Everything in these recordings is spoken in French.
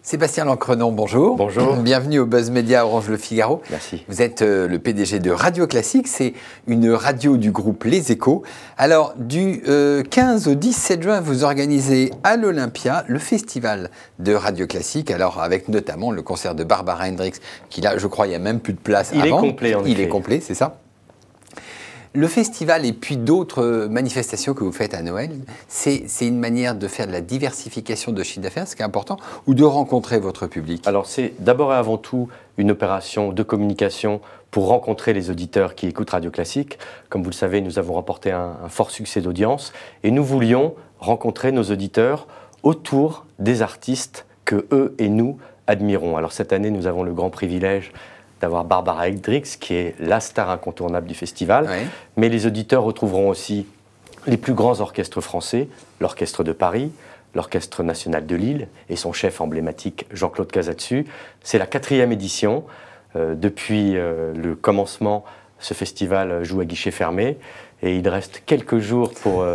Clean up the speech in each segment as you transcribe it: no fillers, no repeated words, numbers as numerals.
Sébastien Lancrenon, bonjour. Bonjour. Bienvenue au Buzz Média Orange Le Figaro. Merci. Vous êtes le PDG de Radio Classique, c'est une radio du groupe Les Échos. Alors, du 15 au 17 juin, vous organisez à l'Olympia le festival de Radio Classique, alors avec notamment le concert de Barbara Hendricks, qui là, je crois, il n'y a même plus de place avant. Il est complet, en effet. Il est complet, c'est ça. Le festival et puis d'autres manifestations que vous faites à Noël, c'est une manière de faire de la diversification de chiffre d'affaires, ce qui est important, ou de rencontrer votre public? Alors c'est d'abord et avant tout une opération de communication pour rencontrer les auditeurs qui écoutent Radio Classique. Comme vous le savez, nous avons remporté un fort succès d'audience et nous voulions rencontrer nos auditeurs autour des artistes que eux et nous admirons. Alors cette année, nous avons le grand privilège d'avoir Barbara Hendricks, qui est la star incontournable du festival. Oui. Mais les auditeurs retrouveront aussi les plus grands orchestres français, l'Orchestre de Paris, l'Orchestre national de Lille et son chef emblématique Jean-Claude Casatsu. C'est la 4e édition. Depuis le commencement, ce festival joue à guichet fermé. Et il reste quelques jours pour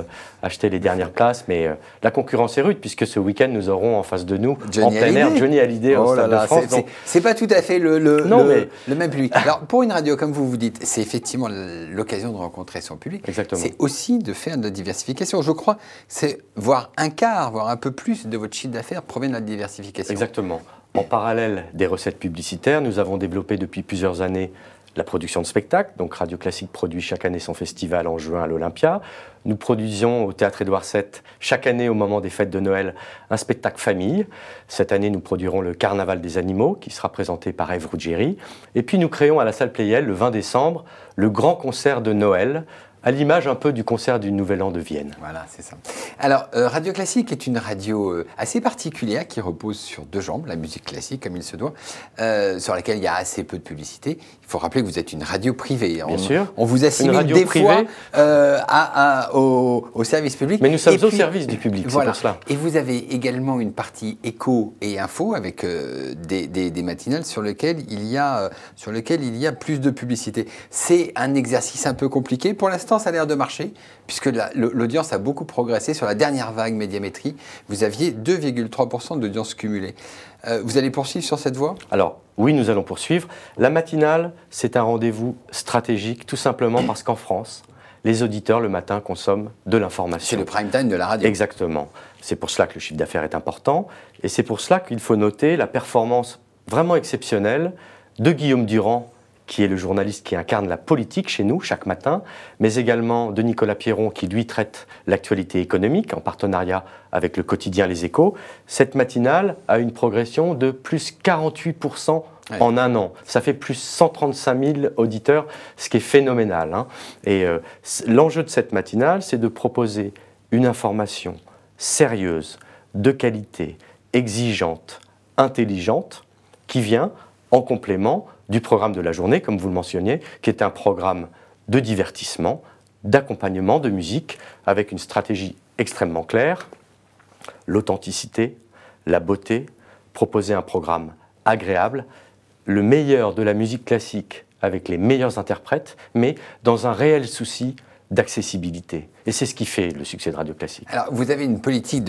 acheter les dernières places, mais la concurrence est rude, puisque ce week-end, nous aurons en face de nous, en plein air, Johnny Hallyday au Stade de France. C'est pas tout à fait le même public. Alors, pour une radio, comme vous dites, c'est effectivement l'occasion de rencontrer son public. Exactement. C'est aussi de faire de la diversification. Je crois, c'est voire un quart, voire un peu plus de votre chiffre d'affaires provient de la diversification. Exactement. En parallèle des recettes publicitaires, nous avons développé depuis plusieurs années la production de spectacles. Donc Radio Classique produit chaque année son festival en juin à l'Olympia. Nous produisions au Théâtre Édouard VII chaque année au moment des fêtes de Noël un spectacle famille. Cette année, nous produirons le Carnaval des animaux qui sera présenté par Ève Ruggieri. Et puis nous créons à la salle Pleyel le 20 décembre le grand concert de Noël, à l'image un peu du concert du Nouvel An de Vienne. Voilà, c'est ça. Alors, Radio Classique est une radio assez particulière qui repose sur deux jambes, la musique classique comme il se doit, sur laquelle il y a assez peu de publicité. Il faut rappeler que vous êtes une radio privée. Bien sûr. On vous assimile des fois au service public. Mais nous sommes au service du public, voilà. C'est pour cela. Et vous avez également une partie écho et info avec des matinales sur lesquelles il y a plus de publicité. C'est un exercice un peu compliqué. Pour l'instant, ça a l'air de marcher, puisque l'audience a beaucoup progressé. Sur la dernière vague médiamétrie, vous aviez 2,3% d'audience cumulée. Vous allez poursuivre sur cette voie? Alors, oui, nous allons poursuivre. La matinale, c'est un rendez-vous stratégique, tout simplement parce qu'en France, les auditeurs, le matin, consomment de l'information. C'est le prime time de la radio. Exactement. C'est pour cela que le chiffre d'affaires est important, et c'est pour cela qu'il faut noter la performance vraiment exceptionnelle de Guillaume Durand, qui est le journaliste qui incarne la politique chez nous chaque matin, mais également de Nicolas Pierron qui lui traite l'actualité économique en partenariat avec le quotidien Les Échos. Cette matinale a une progression de plus 48% en un an. Ça fait plus 135 000 auditeurs, ce qui est phénoménal. Hein. Et l'enjeu de cette matinale, c'est de proposer une information sérieuse, de qualité, exigeante, intelligente, qui vient en complément du programme de la journée, comme vous le mentionniez, qui est un programme de divertissement, d'accompagnement, de musique, avec une stratégie extrêmement claire, l'authenticité, la beauté, proposer un programme agréable, le meilleur de la musique classique avec les meilleurs interprètes, mais dans un réel souci d'accessibilité. Et c'est ce qui fait le succès de Radio Classique. Alors, vous avez une politique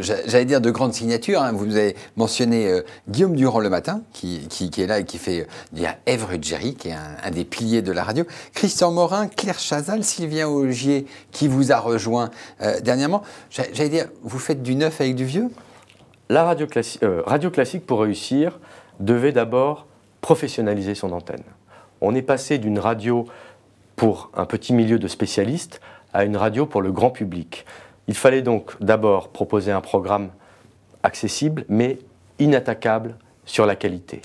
j'allais dire, de grande signature. Hein. Vous avez mentionné Guillaume Durand le matin, qui est là et qui fait... Il y a Ève Ruggieri, qui est un des piliers de la radio. Christian Morin, Claire Chazal, Sylvien Augier, qui vous a rejoint dernièrement. J'allais dire, vous faites du neuf avec du vieux? La Radio Classique, pour réussir, devait d'abord professionnaliser son antenne. On est passé d'une radio pour un petit milieu de spécialistes à une radio pour le grand public. Il fallait donc d'abord proposer un programme accessible, mais inattaquable sur la qualité.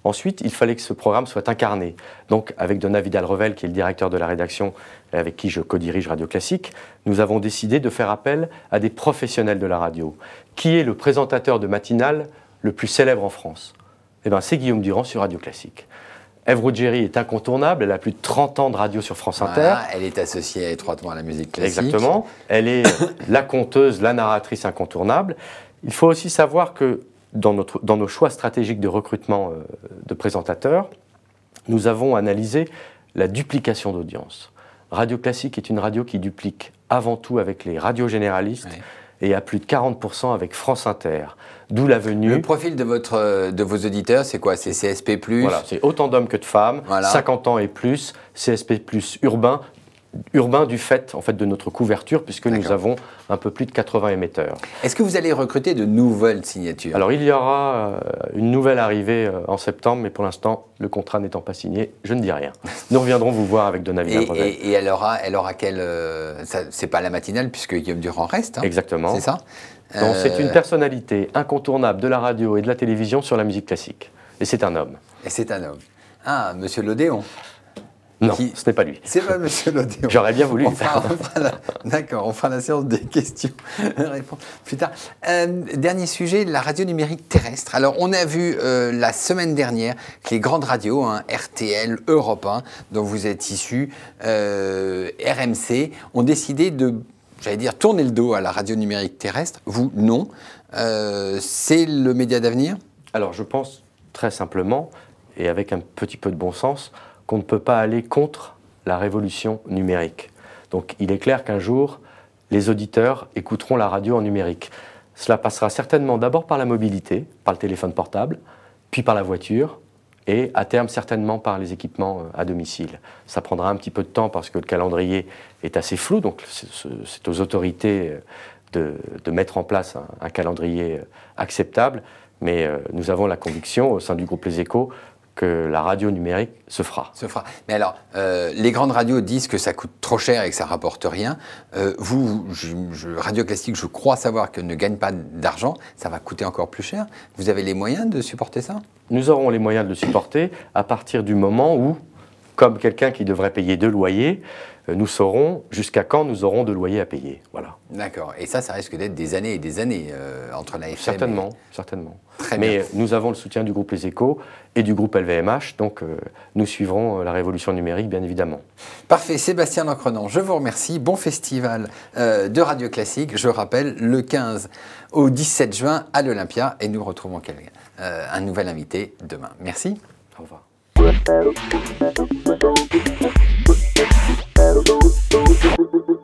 Ensuite, il fallait que ce programme soit incarné. Donc, avec Donat Vidal-Revel, qui est le directeur de la rédaction, et avec qui je co-dirige Radio Classique, nous avons décidé de faire appel à des professionnels de la radio. Qui est le présentateur de matinale le plus célèbre en France? Eh bien, c'est Guillaume Durand sur Radio Classique. Ève Ruggieri est incontournable, elle a plus de 30 ans de radio sur France Inter. Voilà, elle est associée étroitement à la musique classique. Exactement, elle est la conteuse, la narratrice incontournable. Il faut aussi savoir que dans nos choix stratégiques de recrutement de présentateurs, nous avons analysé la duplication d'audience. Radio Classique est une radio qui duplique avant tout avec les radios généralistes et à plus de 40% avec France Inter. D'où la venue... Le profil de vos auditeurs, c'est quoi? C'est CSP+. Voilà, c'est autant d'hommes que de femmes, 50 ans et plus, CSP+, urbain. Urbain du fait, en fait de notre couverture, puisque nous avons un peu plus de 80 émetteurs. Est-ce que vous allez recruter de nouvelles signatures? Alors il y aura une nouvelle arrivée en septembre, mais pour l'instant, le contrat n'étant pas signé, je ne dis rien. Nous reviendrons vous voir avec Donavina Brevet. Et elle aura quelle... c'est pas la matinale, puisque Guillaume Durand reste, hein? Exactement. C'est ça? Donc c'est une personnalité incontournable de la radio et de la télévision sur la musique classique. Et c'est un homme. Et c'est un homme. Ah, Monsieur l'Odéon. Non, ce n'est pas lui. C'est pas Monsieur l'Odéon. J'aurais bien voulu. D'accord, on fera la séance des questions plus tard. Dernier sujet, la radio numérique terrestre. Alors, on a vu la semaine dernière que les grandes radios, RTL, Europe 1, dont vous êtes issus, RMC, ont décidé de, j'allais dire, tourner le dos à la radio numérique terrestre. Vous, non. C'est le média d'avenir? Alors, je pense très simplement, et avec un petit peu de bon sens, qu'on ne peut pas aller contre la révolution numérique. Donc il est clair qu'un jour, les auditeurs écouteront la radio en numérique. Cela passera certainement d'abord par la mobilité, par le téléphone portable, puis par la voiture, et à terme certainement par les équipements à domicile. Ça prendra un petit peu de temps parce que le calendrier est assez flou, donc c'est aux autorités de mettre en place un calendrier acceptable, mais nous avons la conviction au sein du groupe Les Échos que la radio numérique se fera. Mais alors, les grandes radios disent que ça coûte trop cher et que ça rapporte rien. Radio Classique, je crois savoir que ne gagne pas d'argent. Ça va coûter encore plus cher. Vous avez les moyens de supporter ça? Nous aurons les moyens de le supporter à partir du moment où, comme quelqu'un qui devrait payer 2 loyers, nous saurons jusqu'à quand nous aurons de loyers à payer. Voilà. D'accord. Et ça risque d'être des années et des années entre la FM certainement. Très Mais bien. nous avons le soutien du groupe Les Échos et du groupe LVMH, donc nous suivrons la révolution numérique, bien évidemment. Parfait. Sébastien Lencrenant, je vous remercie. Bon festival de Radio Classique. Je rappelle, le 15 au 17 juin à l'Olympia. Et nous retrouvons un nouvel invité demain. Merci. Au revoir. Thank you.